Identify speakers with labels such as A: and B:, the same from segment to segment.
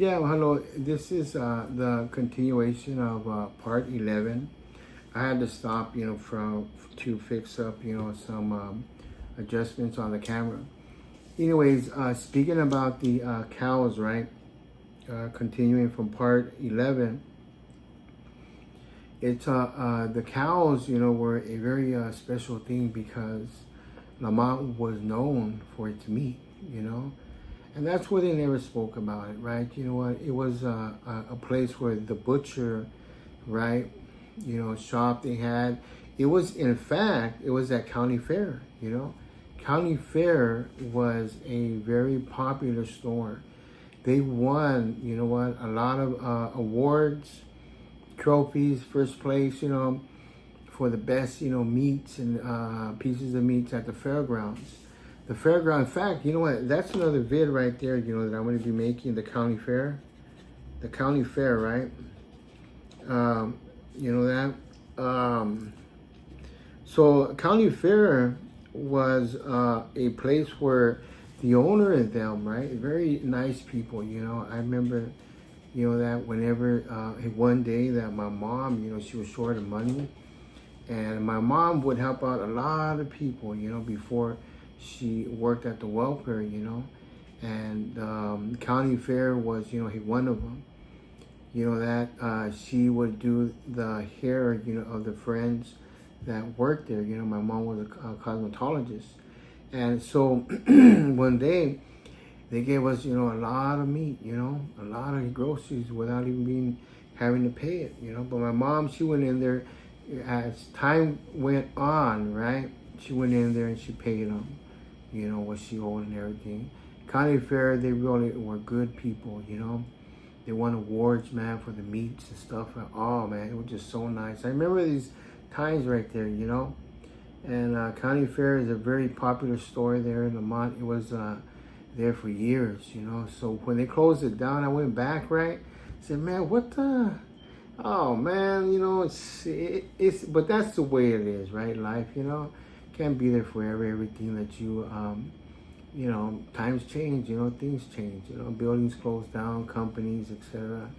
A: Yeah, well, hello. This is the continuation of part 11. I had to stop, from to fix up, some adjustments on the camera. Anyways, speaking about the cows, right? Continuing from part 11, it's the cows, were a very special thing because Lamont was known for its meat, you know. And that's where they never spoke about it, right? You know what? It was a place where the butcher, right, shop they had. It was, in fact, it was at County Fair, County Fair was a very popular store. They won, a lot of awards, trophies, first place, for the best, meats and pieces of meats at the fairgrounds. The fairground, in fact, you know what? That's another vid right there, that I'm going to be making, the county fair. The county fair, right? You know that? So county fair was a place where the owner and them, right? Very nice people, I remember, that whenever, one day that my mom, she was short of money. And my mom would help out a lot of people, before she worked at the welfare, and county fair was, one of them. That she would do the hair, of the friends that worked there. My mom was a cosmetologist. And so one day they gave us, a lot of meat, a lot of groceries without even having to pay it, But my mom, she went in there as time went on, right? She went in there and she paid them, what she owed and everything. County Fair, they really were good people, They won awards, man, for the meats and stuff. Oh, man, it was just so nice. I remember these times right there, And County Fair is a very popular store there in Lamont. It was there for years, So when they closed it down, I went back, right? I said, man, what the... Oh man, it's but that's the way it is, right? Life, can't be there forever. Everything that times change, things change, buildings close down, companies, etc.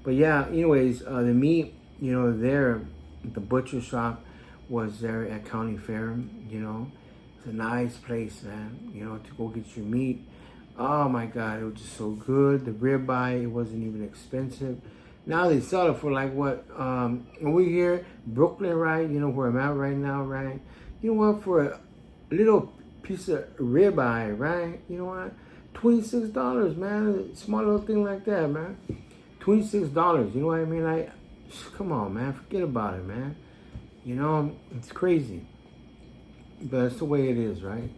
A: But yeah, anyways, the meat, there, the butcher shop was there at County Fair. It's a nice place, man. To go get your meat. Oh my God, it was just so good. The ribeye, it wasn't even expensive. Now they sell it for like what? Over here, Brooklyn, right? Where I'm at right now, right? You know what? For a little piece of ribeye, right? You know what? $26, man. A small little thing like that, man. $26. You know what I mean? Come on, man. Forget about it, man. It's crazy. But that's the way it is, right?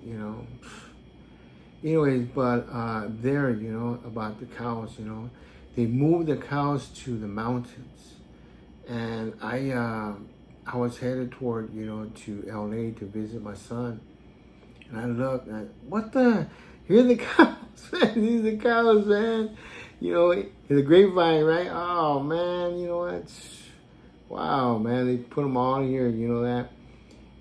A: Anyways, but there, about the cows, they moved the cows to the mountains, and I was headed toward, to LA to visit my son, and I looked at what the, here are the cows, man. These are the cows, man. The grapevine, right? Oh man, you know what? Wow, man, they put them all here, that.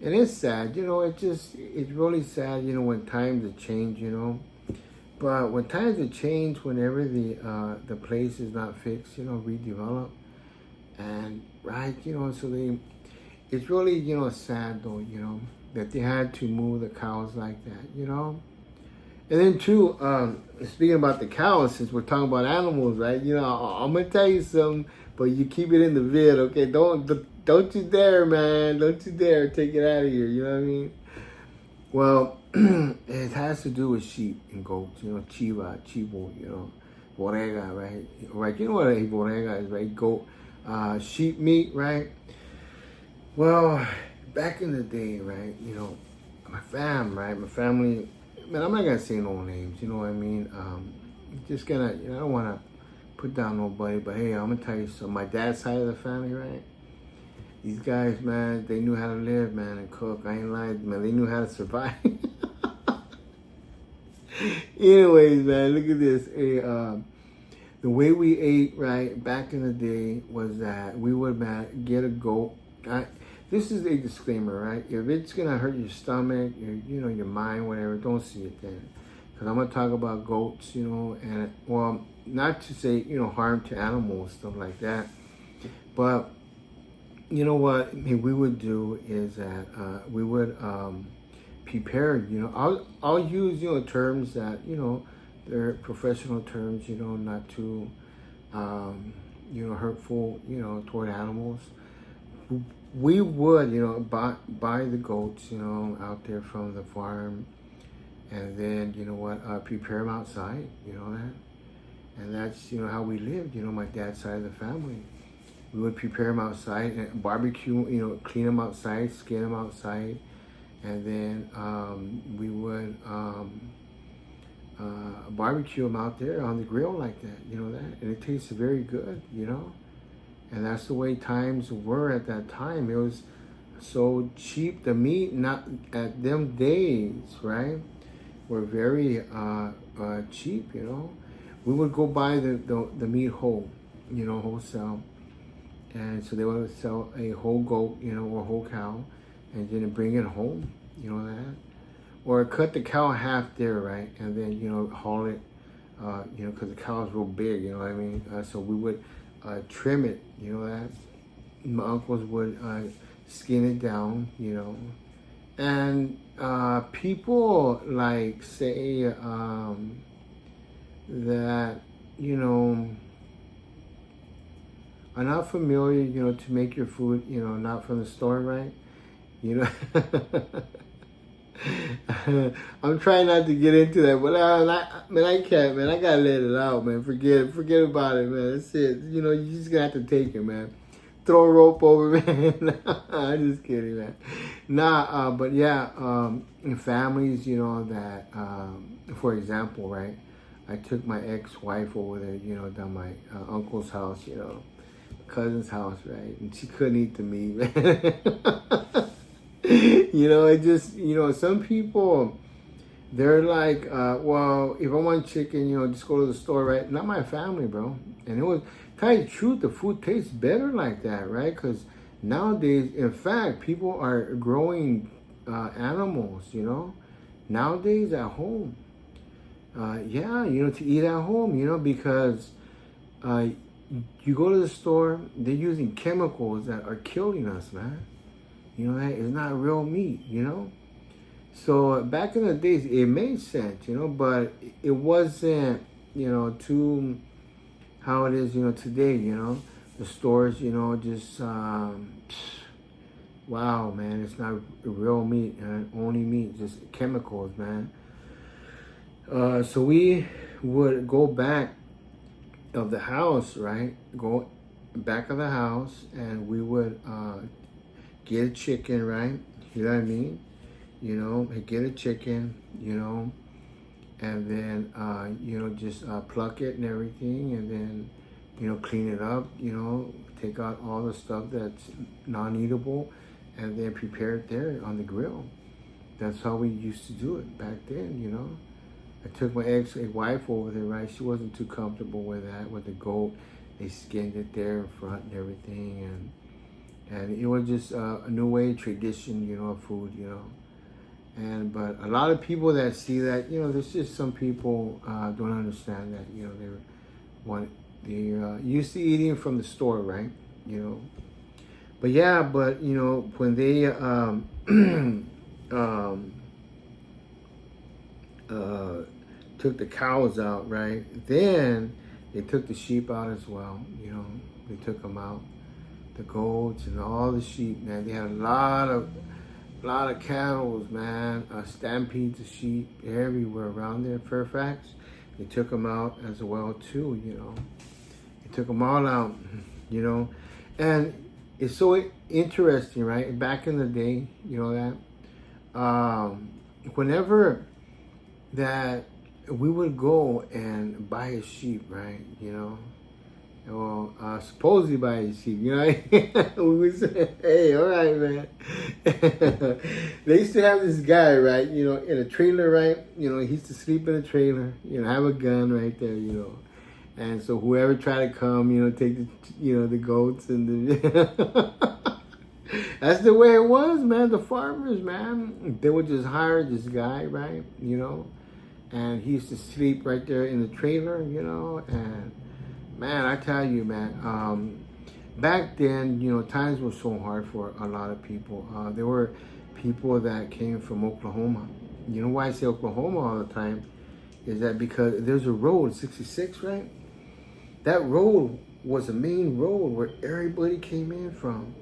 A: And it's sad, it's really sad, when times have changed, But when times have changed, whenever the place is not fixed, redeveloped, and right, so it's really, sad though, that they had to move the cows like that, And then too, speaking about the cows, since we're talking about animals, right? I'm gonna tell you something, but you keep it in the vid, okay? Don't you dare, man. Don't you dare take it out of here. You know what I mean? Well, it has to do with sheep and goats. Chivo, borrega, right? Right? You know what a borrega is, right? Goat, sheep meat, right? Well, back in the day, right? My family. Man, I'm not gonna say no names. You know what I mean? Just gonna. I don't wanna put down nobody, but hey, I'm gonna tell you something. My dad's side of the family, right? These guys, man, they knew how to live, man, and cook. I ain't lying, man. They knew how to survive. Anyways, man, look at this. Hey, the way we ate, right, back in the day was that we would, man, get a goat. This is a disclaimer, right? If it's gonna hurt your stomach, your mind, whatever, don't see it then. because I'm gonna talk about goats, you know, and well, not to say, you know, harm to animals, stuff like that, but you know what we would do is that we would prepare. You know, I'll use, you know, terms that, you know, they're professional terms. You know, not too you know, hurtful, you know, toward animals. We would, you know, buy the goats, you know, out there from the farm, and then, you know what, prepare them outside, you know that, and that's, you know, how we lived. You know, my dad's side of the family, we would prepare them outside and barbecue, you know, clean them outside, skin them outside, and then we would barbecue them out there on the grill like that, you know that, and it tastes very good, you know. And that's the way times were at that time. It was so cheap. The meat, not at them days, right, were very cheap, you know. We would go buy the meat whole, you know, wholesale. And so they would sell a whole goat, you know, or whole cow, and then bring it home, you know that. Or cut the cow in half there, right, and then, you know, haul it, you know, because the cow is real big, you know what I mean. So we would trim it, you know that. My uncles would skin it down, you know. And people like say that, you know, are not familiar, you know, to make your food, you know, not from the store, right? You know, I'm trying not to get into that, but man, I can't, man. I gotta let it out, man. Forget about it, man. That's it. You know, you just gotta have to take it, man. Throw a rope over, man. I'm just kidding, man. Nah, but yeah, in families, you know, that, for example, right, I took my ex-wife over there, you know, down my uncle's house, you know, cousin's house, right, and she couldn't eat the meat, man. You know, it just, you know, some people, they're like, well, if I want chicken, you know, just go to the store, right? Not my family, bro. And it was, tell you the truth, the food tastes better like that, right? Because nowadays, in fact, people are growing animals, you know, nowadays at home. Yeah, you know, to eat at home, you know, because you go to the store, they're using chemicals that are killing us, man. You know, that is not real meat, you know. So back in the days, it made sense, you know, but it wasn't, you know, to how it is, you know, today, you know. The stores, you know, just, wow, man, it's not real meat, only meat, just chemicals, man. So we would go back of the house, right? Go back of the house, and we would get a chicken, right? You know what I mean? You know, get a chicken, you know, and then, you know, just pluck it and everything, and then, you know, clean it up, you know, take out all the stuff that's non-eatable, and then prepare it there on the grill. That's how we used to do it back then, you know. I took my ex-wife over there, right? She wasn't too comfortable with that, with the goat. They skinned it there in front and everything, and it was just a new way, tradition, you know, of food, you know. And but a lot of people that see that, you know, there's just some people don't understand that, you know, they're used to eating from the store, right? You know. But yeah, but you know, when they took the cows out, right? Then they took the sheep out as well. You know, they took them out, the goats and all the sheep. Man, they had a lot of cattle, man. Stampedes of sheep everywhere around there in Fairfax. They took them out as well too. You know, they took them all out. You know, and it's so interesting, right? Back in the day, you know that whenever that we would go and buy a sheep, right? You know, well, supposedly buy a sheep, you know. We would say, "Hey, all right, man." They used to have this guy, right? You know, in a trailer, right? You know, he used to sleep in a trailer. You know, have a gun right there, you know. And so whoever tried to come, you know, take the, you know, the goats and the. That's the way it was, man. The farmers, man, they would just hire this guy, right? You know. and he used to sleep right there in the trailer, you know. And man, I tell you, man, back then, you know, times were so hard for a lot of people. There were people that came from Oklahoma. You know why I say Oklahoma all the time? Is that because there's a road, 66, right? That road was the main road where everybody came in from.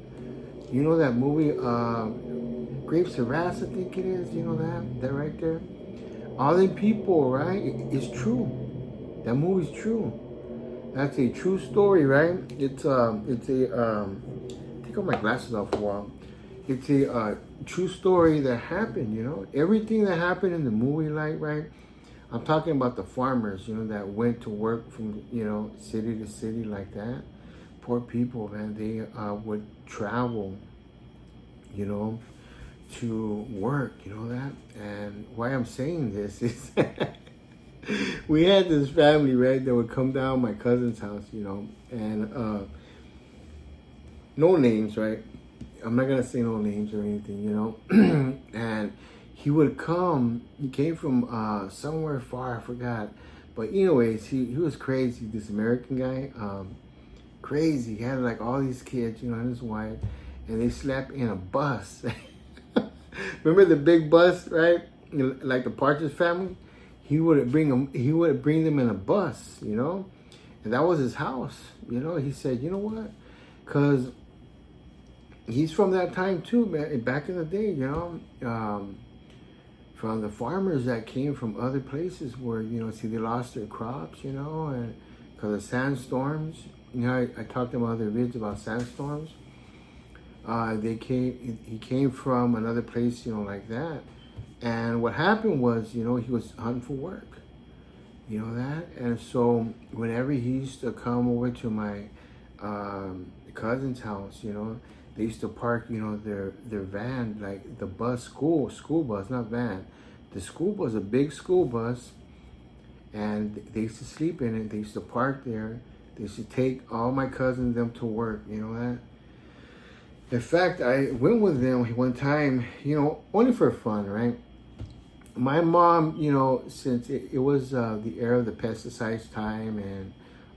A: You know that movie, Grapes of Wrath, I think it is. You know that right there. All them people, right? It's true. That movie's true. That's a true story, right? Take off my glasses off for a while. It's a true story that happened. You know, everything that happened in the movie, like, right? I'm talking about the farmers, you know, that went to work from, you know, city to city like that. Poor people, man. They would travel, you know, to work, you know that. And why I'm saying this is we had this family, right, that would come down my cousin's house, you know, and no names, right? I'm not gonna say no names or anything, you know. And he would come. He came from somewhere far, I forgot. But anyways, he was crazy. This American guy, crazy. He had like all these kids, you know, and his wife, and they slept in a bus. Remember the big bus, right? Like the Partridge Family. He would bring them. He would bring them in a bus, you know, and that was his house. You know, he said, you know what? Because he's from that time too, man. Back in the day, you know, from the farmers that came from other places where, you know, see, they lost their crops, you know, and because of sandstorms. You know, I talked in other videos about sandstorms. He came from another place, you know, like that. And what happened was, you know, he was hunting for work, you know that. And so whenever he used to come over to my cousin's house, you know, they used to park, you know, their van, like the bus, school bus, not van. The school bus, a big school bus, and they used to sleep in it. They used to park there. They used to take all my cousins them to work, you know that. In fact, I went with them one time, you know, only for fun, right? My mom, you know, since it was the era of the pesticides time and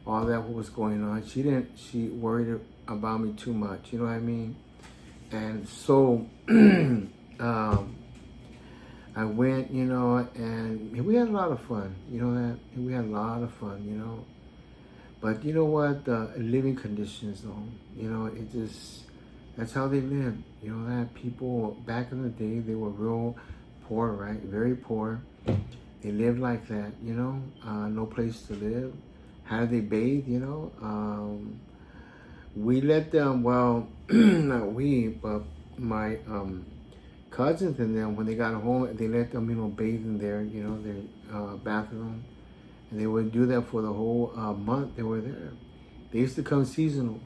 A: all that what was going on, she worried about me too much, you know what I mean? And so I went, you know, and we had a lot of fun, you know that? We had a lot of fun, you know. But you know what? The living conditions, though, you know, it just, that's how they lived, you know that? People back in the day, they were real poor, right? Very poor. They lived like that, you know, no place to live. How did they bathe, you know? We let them, well, not we, but my cousins and them, when they got home, they let them, you know, bathe in their, you know, their bathroom. And they would do that for the whole month they were there. They used to come seasonal,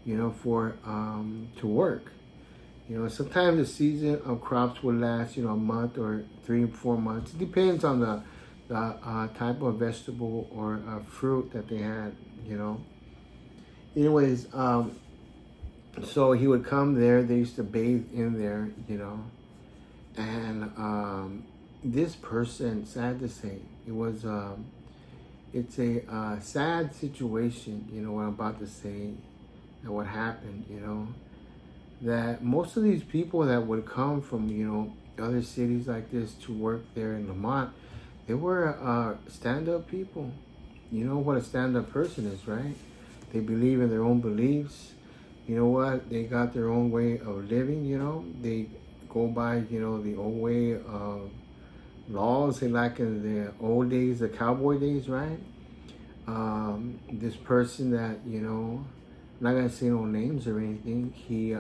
A: you know, for to work. You know, sometimes the season of crops will last, you know, a month or 3 or 4 months. It depends on the type of vegetable or fruit that they had, you know. Anyways, so he would come there. They used to bathe in there, you know. And this person, sad to say, it's a sad situation, you know, what I'm about to say and what happened, you know. That most of these people that would come from, you know, other cities like this to work there in Lamont, they were stand-up people. You know what a stand-up person is, right? They believe in their own beliefs. You know what? They got their own way of living, you know. They go by, you know, the old way of laws, like in the old days, the cowboy days, right? This person that, you know, I'm not gonna say no names or anything. He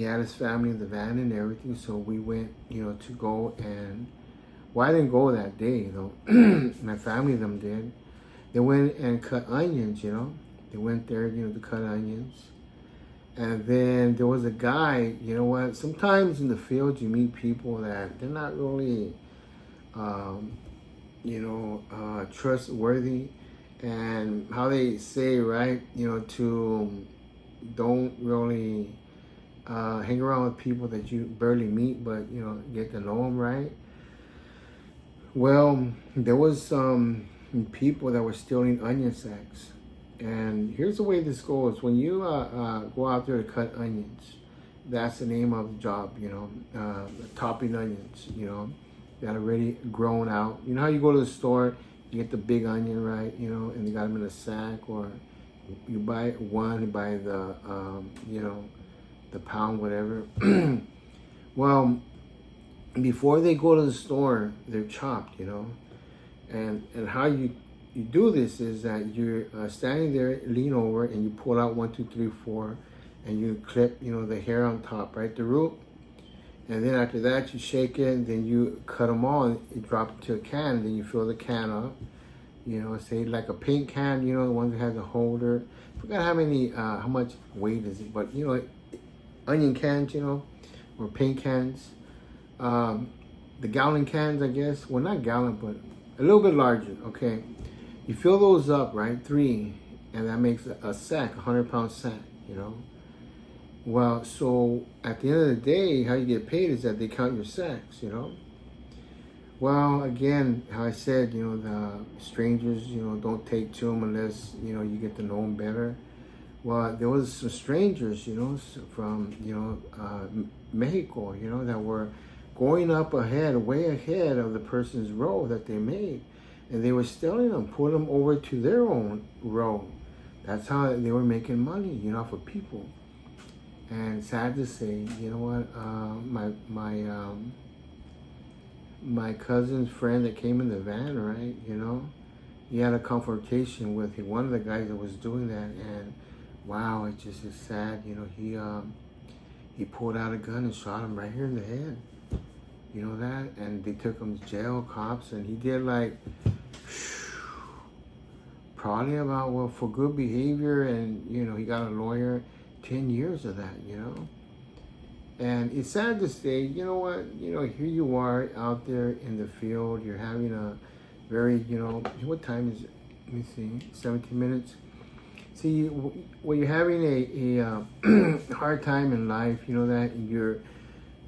A: had his family in the van and everything, so we went, you know, to go and, well, I didn't go that day though. My family them did. They went and cut onions, you know. They went there, you know, to cut onions. And then there was a guy, you know what? Sometimes in the field you meet people that they're not really, you know, trustworthy. And how they say, right, you know, to don't really hang around with people that you barely meet, but, you know, get to know them, right? Well, there was some people that were stealing onion sacks. And here's the way this goes. When you go out there to cut onions, that's the name of the job, topping onions, that are already grown out. You know how you go to the store, you get the big onion, right, and you got them in a sack, or you buy one, you buy the pound, whatever. Well, before they go to the store, they're chopped, and how you do this is that you're standing there, lean over, and you pull out 1, 2, 3, 4, and you clip, the hair on top, right, the root, and then after that you shake it, and then you cut them all, and you drop it to a can, then you fill the can up, say like a paint can, the one that has a holder. Forgot how much weight is it, but onion cans, or paint cans. The gallon cans, I guess. Well, not gallon, but a little bit larger, okay? You fill those up, right? 3, and that makes a sack, 100-pound sack, Well, so at the end of the day, how you get paid is that they count your sacks, Well, again, how I said, the strangers, don't take to them unless, you get to know them better. Well, there was some strangers, from, Mexico, that were going up ahead, way ahead of the person's row that they made. And they were stealing them, putting them over to their own row. That's how they were making money, for people. And sad to say, you know what, my cousin's friend that came in the van, right, he had a confrontation with one of the guys that was doing that, and wow, it just is sad, he pulled out a gun and shot him right here in the head. That, and they took him to jail, cops, and he did like probably about, well, for good behavior, and he got a lawyer, 10 years of that, and it's sad to say, you know what, here you are out there in the field, you're having a very, what time is it? Let me see, 17 minutes. See, when you're having a hard time in life, that you're,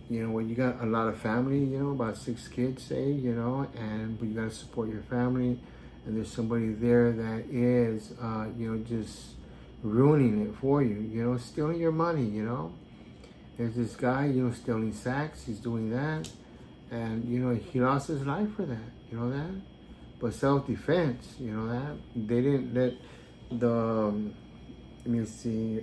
A: when you got a lot of family, about 6 kids, say, but you got to support your family, and there's somebody there that is, just ruining it for you, stealing your money, There's this guy, stealing sacks, he's doing that, and, he lost his life for that, that? But self-defense, that? They didn't let let me see,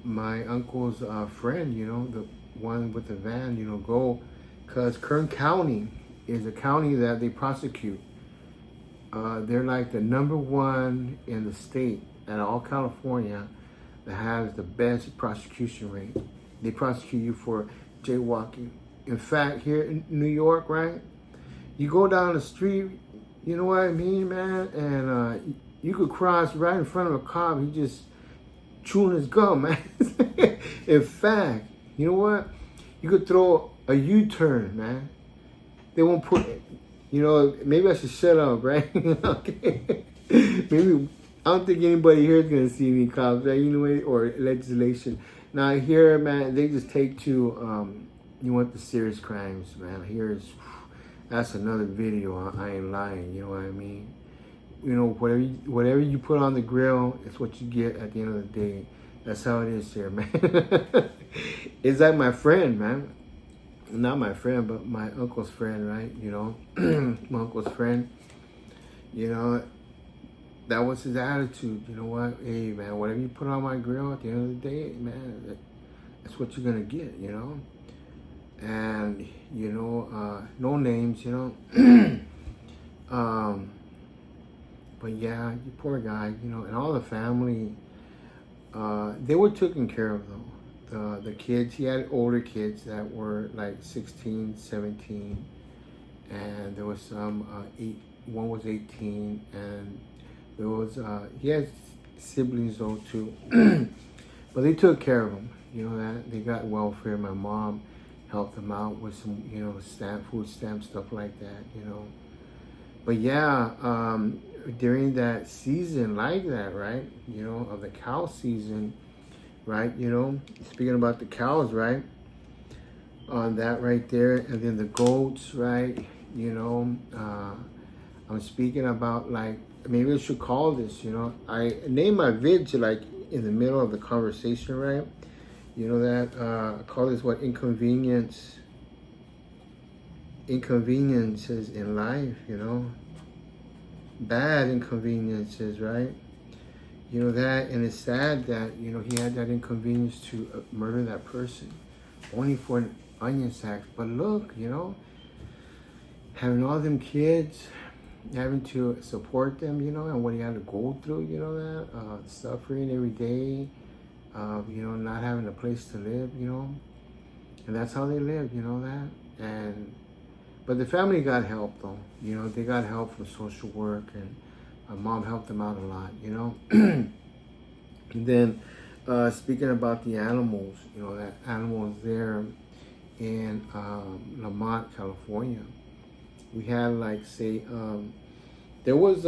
A: my uncle's friend, the one with the van, go, because Kern County is a county that they prosecute. They're like the #1 in the state, and all California, that has the best prosecution rate. They prosecute you for jaywalking. In fact, here in New York, right, you go down the street, you know what I mean, man, and you could cross right in front of a cop, he just chewing his gum, man. In fact, you know what? You could throw a U-turn, man. They won't put it. Maybe I should shut up, right? Okay. Maybe, I don't think anybody here is going to see any cops, right? Or legislation. Now here, man, they just take to, you want the serious crimes, man. That's another video, I ain't lying, you know what I mean? Whatever you put on the grill, it's what you get at the end of the day. That's how it is here, man. It's like my friend, man. Not my friend, but my uncle's friend, right? My uncle's friend, that was his attitude. You know what? Hey, man, whatever you put on my grill at the end of the day, man, that's what you're going to get, And, no names, but yeah, you poor guy, and all the family, they were taken care of, though. The kids, he had older kids that were like 16, 17, and there was some, one was 18, and there was, he had siblings though too, but they took care of him, that they got welfare. My mom helped them out with some, food stamp, stuff like that, But yeah, during that season like that, right, of the cow season, right, speaking about the cows, right, on that right there, and then the goats, right, you know, I'm speaking about, like, maybe I should call this, you know, I name my vids like in the middle of the conversation, right? You know that, I call this what, inconveniences in life, you know, bad inconveniences, right? You know that, and it's sad that, you know, he had that inconvenience to murder that person, only for an onion sack. But look, you know, having all them kids, having to support them, you know, and what he had to go through, you know, that suffering every day, you know, not having a place to live, you know, and that's how they live, you know that. And but the family got help though, you know, they got help from social work, and my mom helped them out a lot, you know. And then speaking about the animals, you know, that animals there in Lamont, California. We had, like, say, there was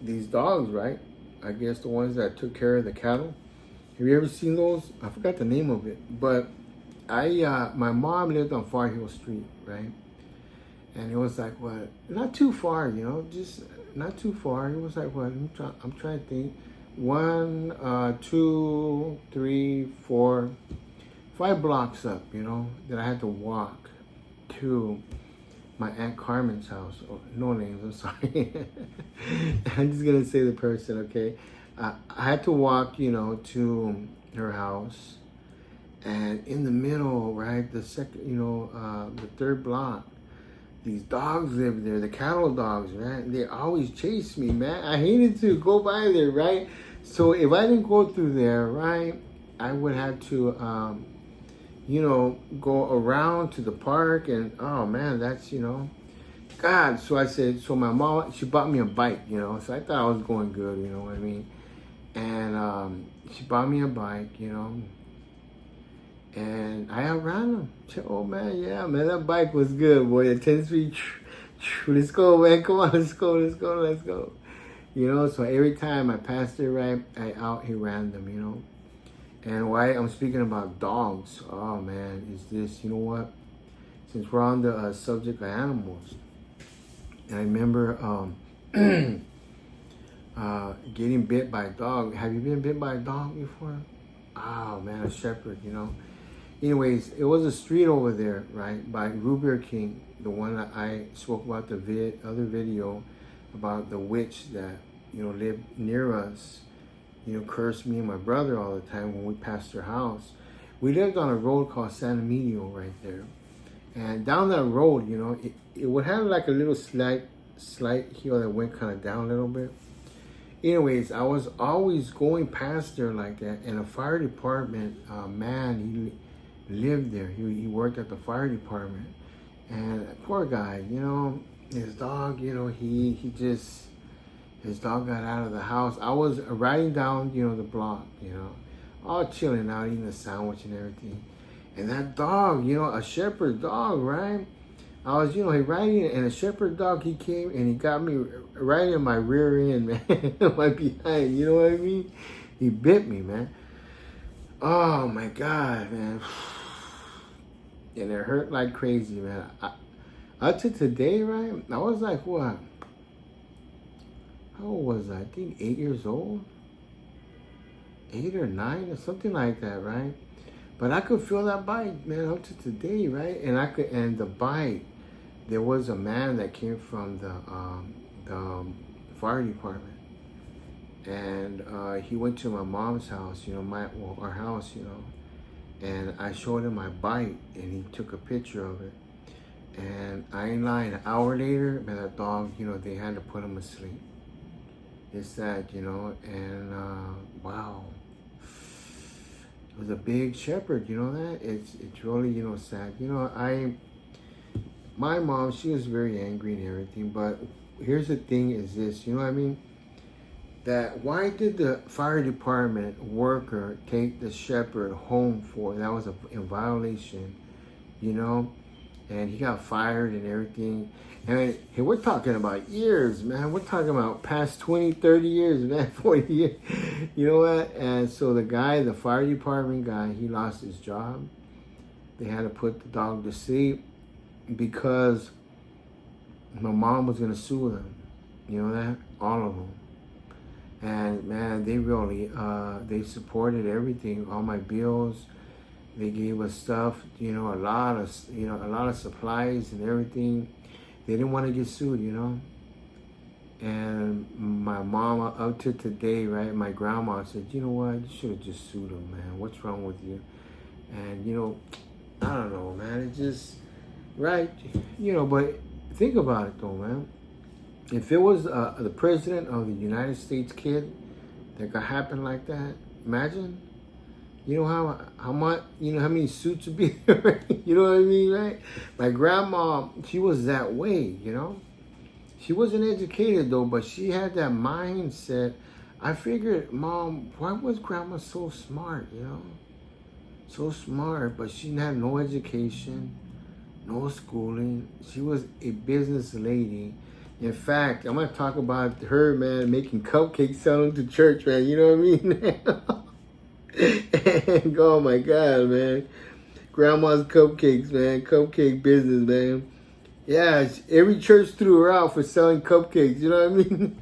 A: these dogs, right? I guess the ones that took care of the cattle. Have you ever seen those? I forgot the name of it, but my mom lived on Far Hill Street, right? And it was like, what? Not too far, you know, just not too far. It was like, what? I'm trying to think. 1, 2, 3, 4, 5 blocks up, you know, that I had to walk to my Aunt Carmen's house. Oh, no names, I'm sorry. I'm just gonna say the person, okay? I had to walk, you know, to her house, and in the middle, right, the second, you know, the third block, these dogs live there, the cattle dogs, right? They always chase me, man. I hated to go by there, right? So if I didn't go through there, right, I would have to, you know, go around to the park, and oh man, that's, you know, God. So I said, so my mom, she bought me a bike, you know, so I thought I was going good, you know what I mean? And she bought me a bike, you know, and I outran them. Oh man, yeah, man, that bike was good, boy. At 10 speed, let's go, man, come on, let's go. You know, so every time I passed it, right, he ran them, you know. And why I'm speaking about dogs, oh man, is this, you know what? Since we're on the subject of animals, and I remember getting bit by a dog. Have you been bit by a dog before? Oh man, a shepherd, you know. Anyways, it was a street over there, right, by Root Beer King, the one that I spoke about the other video about the witch that, you know, lived near us, you know, cursed me and my brother all the time when we passed her house. We lived on a road called San Emilio right there. And down that road, you know, it would have like a little slight hill that went kind of down a little bit. Anyways, I was always going past there like that. And a fire department man, he lived there. He worked at the fire department. And poor guy, you know, his dog, you know, his dog got out of the house. I was riding down, you know, the block, you know, all chilling out, eating a sandwich and everything. And that dog, you know, a shepherd dog, right? I was, you know, riding, and a shepherd dog, he came and he got me right in my rear end, man, my behind, you know what I mean? He bit me, man. Oh my God, man. And it hurt like crazy, man. Up to today, right? I was like, what? How old was I? I think 8 years old, 8 or 9 or something like that, right? But I could feel that bite, man, up to today, right? And the bite, there was a man that came from the fire department, and he went to my mom's house, you know, our house, you know, and I showed him my bite, and he took a picture of it. And I ain't lying, an hour later, man, that dog, you know, they had to put him asleep. It's sad, you know, and wow, it was a big shepherd, you know that? It's really, you know, sad. You know, my mom, she was very angry and everything, but here's the thing is this, you know what I mean? That why did the fire department worker take the shepherd home for? That was in violation, you know? And he got fired and everything. And hey, we're talking about years, man. We're talking about past 20, 30 years, man, 40 years. You know what? And so the guy, the fire department guy, he lost his job. They had to put the dog to sleep. because my mom was gonna sue them. You know that? All of them. And man, they really, they supported everything, all my bills. They gave us stuff, you know, a lot of supplies and everything. They didn't want to get sued, you know. And my mama, up to today, right, my grandma said, you know what, you should have just sued them, man. What's wrong with you? And, you know, I don't know, man. It just, right, you know, but think about it, though, man. If it was the president of the United States kid that could happen like that, imagine, you know how much, you know how many suits would be there, right? You know what I mean, right? My grandma, she was that way, you know. She wasn't educated though, but she had that mindset. I figured, Mom, why was Grandma so smart, you know? So smart, but she had no education, no schooling. She was a business lady. In fact, I'm gonna talk about her, man, making cupcakes, selling to church, man. You know what I mean? And, oh my God, man. Grandma's cupcakes, man. Cupcake business, man. Yeah, every church threw her out for selling cupcakes. You know what I mean?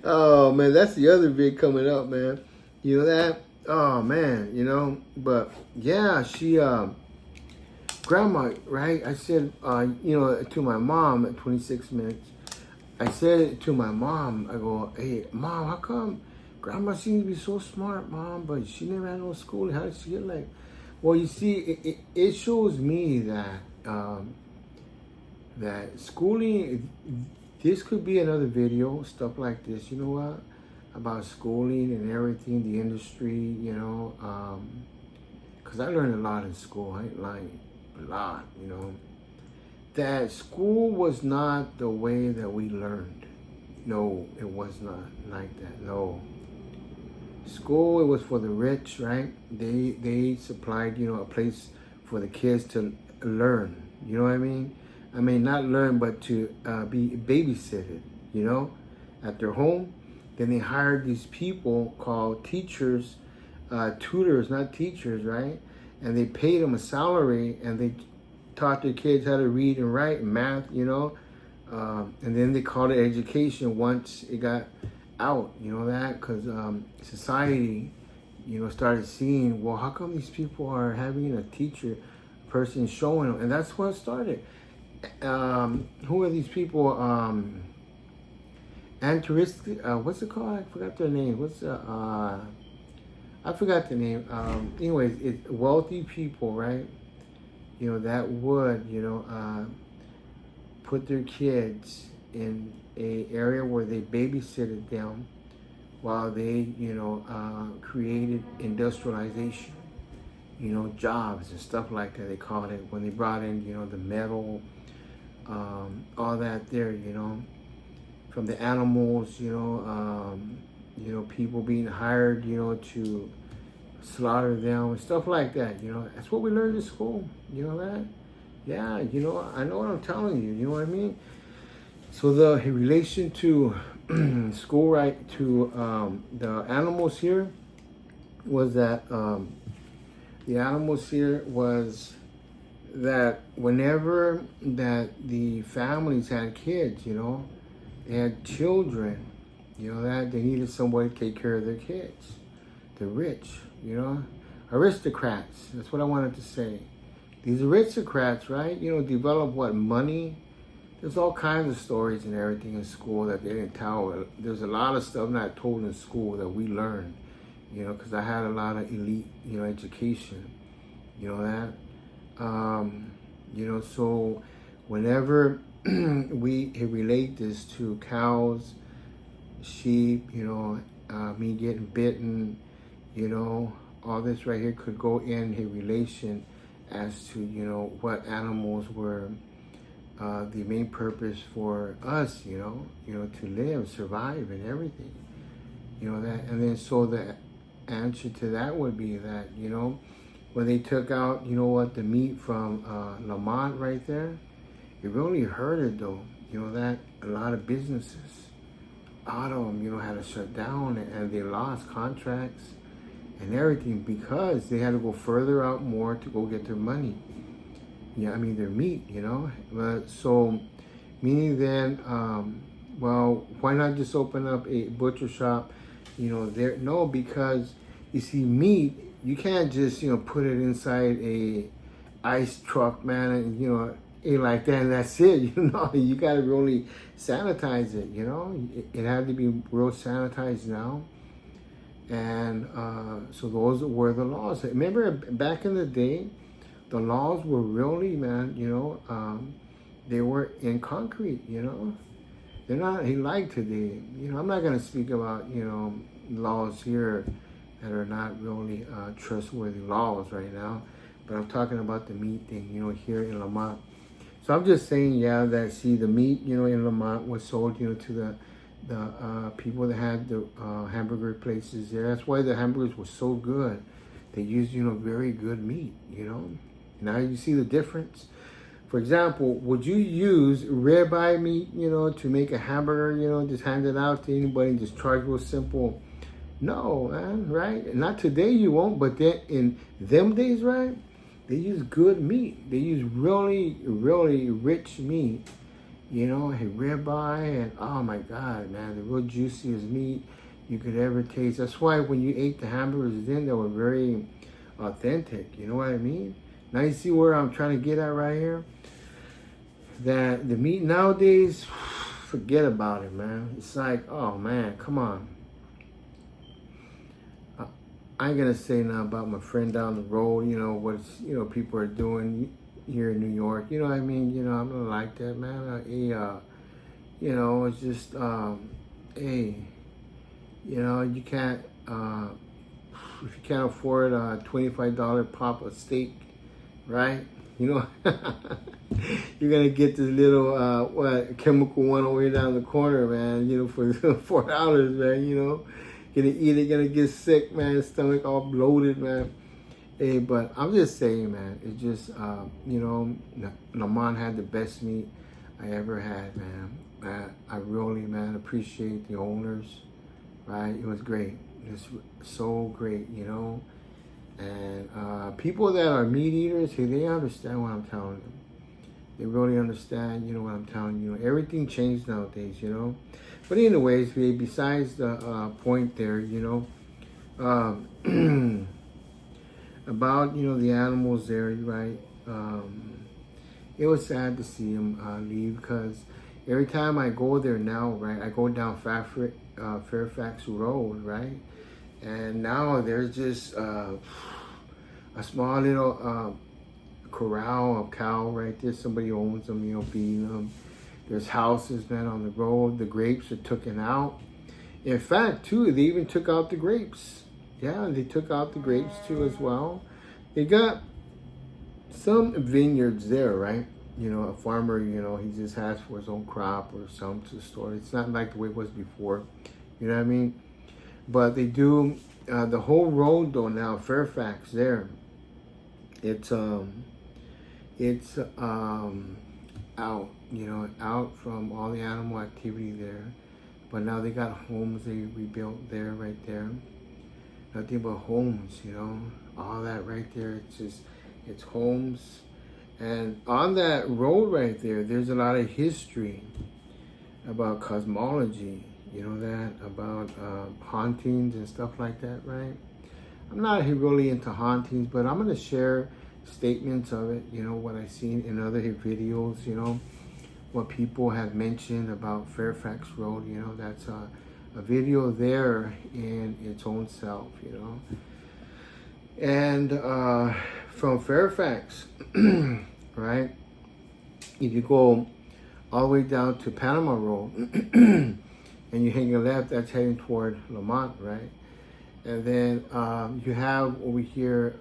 A: Oh man, that's the other big coming up, man. You know that? Oh man, you know. But yeah, she, grandma, right? I said, you know, to my mom at 26 minutes. I said to my mom, I go, hey, Mom, how come Grandma seems to be so smart, Mom, but she never had no school. How did she get like? Well, you see, it shows me that that schooling, this could be another video, stuff like this, you know what, about schooling and everything, the industry, you know, because I learned a lot in school, I ain't lying, a lot, you know, that school was not the way that we learned. No, it was not like that, no. School, it was for the rich, right? They supplied, you know, a place for the kids to learn. You know what I mean? I mean, not learn, but to be babysitted, you know, at their home. Then they hired these people called teachers, tutors, not teachers, right? And they paid them a salary, and they taught their kids how to read and write and math, you know. And then they called it education once it got out, you know that, because society, you know, started seeing, well, how come these people are having a teacher person showing them? And that's what started. Who are these people? What's it called? I forgot their name. I forgot the name. Anyways, it's wealthy people, right? You know, that would, you know, put their kids in a area where they babysitted them while they, you know, created industrialization, you know, jobs and stuff like that, they called it, when they brought in, you know, the metal, all that there, you know, from the animals, you know, people being hired, you know, to slaughter them and stuff like that, you know. That's what we learned in school, you know that? Yeah, you know, I know what I'm telling you, you know what I mean? So the relation to school, right, to the animals here was that the animals here was that whenever that the families had kids, you know, they had children, you know, that they needed somebody to take care of their kids. The rich, you know, aristocrats, that's what I wanted to say. These aristocrats, right, you know, develop what, money? There's all kinds of stories and everything in school that they didn't tell. There's a lot of stuff not told in school that we learned, you know, because I had a lot of elite, you know, education, you know that. You know, so whenever we relate this to cows, sheep, you know, me getting bitten, you know, all this right here could go in a relation as to, you know, what animals were the main purpose for us, you know, to live, survive, and everything, you know that. And then so the answer to that would be that, you know, when they took out, you know what, the meat from Lamont right there, it really hurted though, you know that. A lot of businesses, a lot of them, you know, had to shut down, and they lost contracts and everything because they had to go further out more to go get their money. Yeah, I mean their meat, you know. So, meaning then, well, why not just open up a butcher shop? You know, there. No, because you see, meat you can't just put it inside a ice truck, man, and it like that and that's it. You gotta really sanitize it. It had to be real sanitized now. And so those were the laws. Remember back in the day, the laws were really, man, they were in concrete, They're not like today. I'm not going to speak about, laws here that are not really trustworthy laws right now. But I'm talking about the meat thing, here in Lamont. So I'm just saying, yeah, that, see, the meat, in Lamont was sold, to the people that had the hamburger places there. That's why the hamburgers were so good. They used, very good meat, Now you see the difference. For example, would you use ribeye meat, to make a hamburger, just hand it out to anybody and just charge real simple? No, man, right? Not today you won't, but then in them days, right? They use good meat. They use really, really rich meat. A ribeye, and oh my God, man, the real juiciest meat you could ever taste. That's why when you ate the hamburgers then, they were very authentic. You know what I mean? Now you see where I'm trying to get at right here? That the meat nowadays, forget about it, man. It's like, oh man, come on. I ain't gonna say now about my friend down the road, what's, people are doing here in New York. You know what I mean? I'm not like that, man. It's just, hey, you can't, if you can't afford a $25 pop of steak, right? You're gonna get this little, chemical one over here down the corner, man, for $4, man, Gonna eat it, gonna get sick, man, stomach all bloated, man. Hey, but I'm just saying, man, it just, Lamont had the best meat I ever had, man. I really, man, appreciate the owners, right? It was great. It's so great, And people that are meat eaters, hey, they understand what I'm telling them. They really understand, what I'm telling you. Everything changed nowadays, But anyways, besides the point there, about, the animals there, right? It was sad to see them leave because every time I go there now, right, I go down Fairfax Road, right? And now there's just a small little corral of cow right there. Somebody owns them, feeding them. There's houses, man, on the road. The grapes are taken out. In fact, too, they even took out the grapes. Yeah, they took out the grapes too as well. They got some vineyards there, right? A farmer, he just has for his own crop or some to store. It's not like the way it was before. You know what I mean? But they do, the whole road though now, Fairfax there, it's out, out from all the animal activity there. But now they got homes they rebuilt there, right there. Nothing but homes, all that right there. It's homes. And on that road right there, there's a lot of history about cosmology, about hauntings and stuff like that, right? I'm not really into hauntings, but I'm going to share statements of it, what I've seen in other videos, what people have mentioned about Fairfax Road, that's a video there in its own self, And from Fairfax, right, if you go all the way down to Panama Road and you hang your left, that's heading toward Lamont, right? And then you have over here,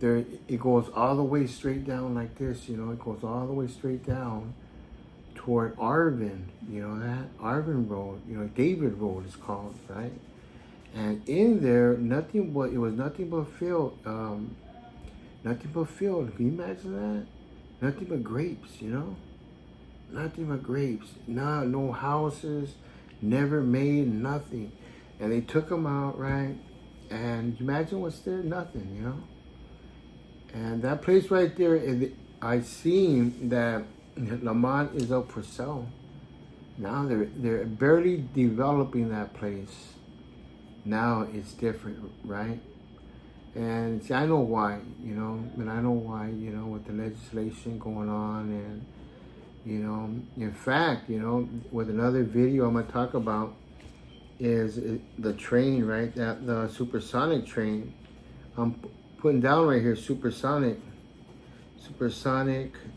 A: there it goes all the way straight down like this, it goes all the way straight down toward Arvin, that Arvin Road, David Road is called, right? And in there, it was nothing but field, nothing but field. Can you imagine that? Nothing but grapes, nothing but grapes. No houses, never made nothing. And they took them out, right? And imagine what's there? Nothing, you know. And that place right there, I seen that Lamont is up for sale. Now they're barely developing that place. Now it's different, right? And see, I know why, you know, and I know why, you know, with the legislation going on, and you know, in fact, you know, with another video I'm gonna talk about is the train, right? That the supersonic train. I'm putting down right here, supersonic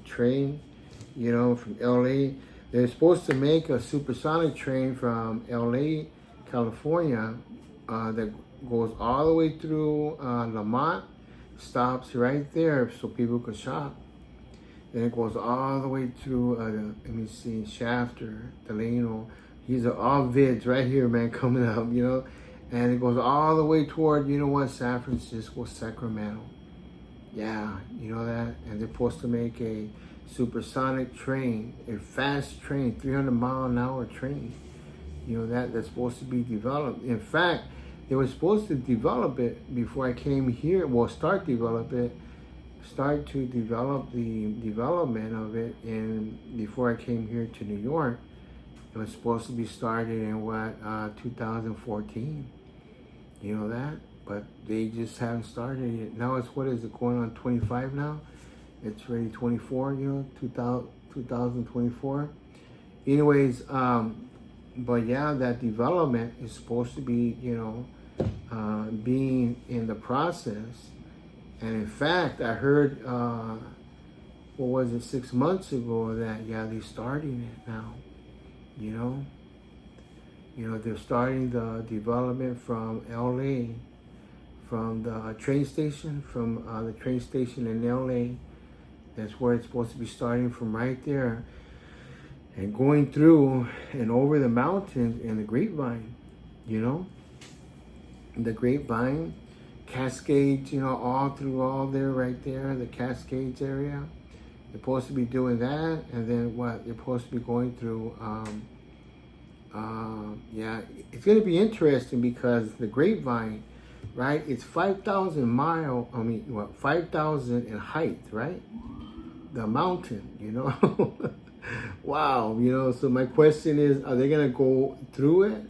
A: train, you know, from LA. They're supposed to make a supersonic train from LA, California, that goes all the way through Lamont, stops right there so people can shop. Then it goes all the way through, let me see, Shafter, Delano. These are all vids right here, man, coming up, you know. And it goes all the way toward, you know what, San Francisco, Sacramento. Yeah, you know that? And they're supposed to make a supersonic train, a fast train, 300-mile-an-hour train. You know, that's supposed to be developed. In fact, they were supposed to develop it before I came here. Well, start to develop the development of it, and before I came here to New York. It was supposed to be started in 2014. You know that? But they just haven't started it. Now it's, what is it, going on 25 now? It's already 24, you know, 2024. Anyways, but yeah, that development is supposed to be, you know, being in the process. And in fact, I heard, what was it, 6 months ago, that, yeah, they're starting it now, you know. You know, they're starting the development from LA, from the train station, in LA. That's where it's supposed to be starting from, right there. And going through and over the mountains in the Grapevine, you know. The Grapevine, Cascades, you know, all through all there, right there, the Cascades area. They're supposed to be doing that, and then what? They're supposed to be going through, yeah, it's going to be interesting because the Grapevine, right, it's 5,000 5,000 in height, right? The mountain, you know. Wow, you know, so my question is, are they going to go through it,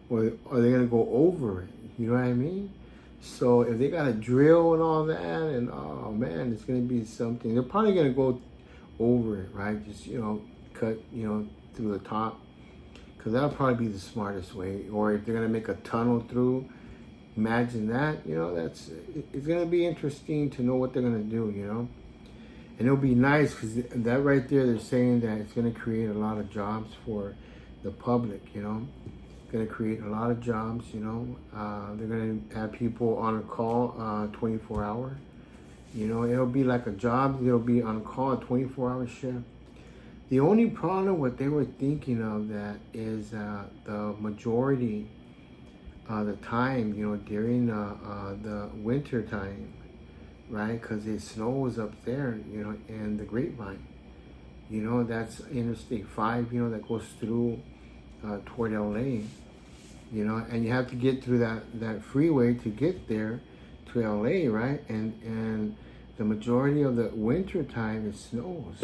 A: or are they going to go over it? You know what I mean? So if they got to drill and all that, and oh man, it's going to be something. They're probably going to go over it, right? Just, you know, cut, you know, through the top, because that'll probably be the smartest way. Or if they're going to make a tunnel through, imagine that, you know, it's going to be interesting to know what they're going to do, you know. And it'll be nice because that right there, they're saying that it's going to create a lot of jobs for the public, you know. It's going to create a lot of jobs, you know. They're going to have people on a call 24 hour. You know, it'll be like a job. It'll be on call, a 24-hour shift. The only problem what they were thinking of that is the majority of the time, you know, during the winter time, right? Because it snows up there, you know, in the Grapevine. You know, that's Interstate 5, you know, that goes through toward LA, you know, and you have to get through that freeway to get there to LA, right? And the majority of the winter time it snows.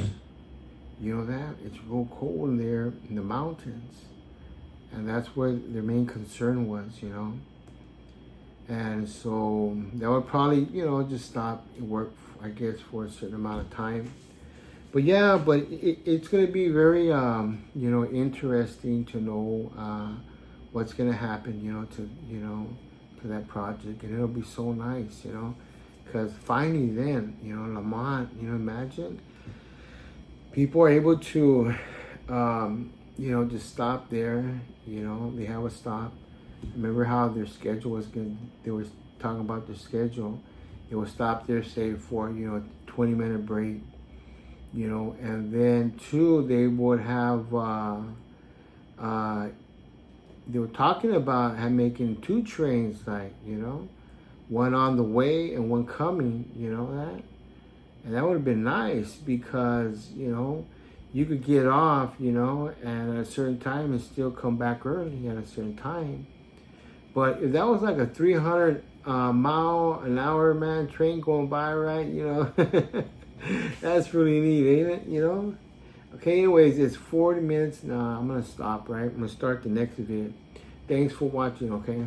A: You know that? It's real cold in there in the mountains. And that's where their main concern was, you know. And so that would probably, you know, just stop work, I guess, for a certain amount of time. But yeah, but it's going to be very, you know, interesting to know what's going to happen, you know, to that project. And it'll be so nice, you know, because finally then, you know, Lamont, you know, imagine people are able to, you know, just stop there, you know, they have a stop. Remember how their schedule was good? They were talking about their schedule. They would stop there, say, for, you know, 20-minute break, you know, and then two, they would have, they were talking about making 2 trains, like, you know, one on the way and one coming, you know that? And that would have been nice because, you know, you could get off, you know, and at a certain time and still come back early at a certain time. But if that was like a 300 mile an hour, man, train going by, right? You know, that's really neat, ain't it? You know. Okay, anyways, it's 40 minutes now. I'm gonna stop, right? I'm gonna start the next video. Thanks for watching, okay?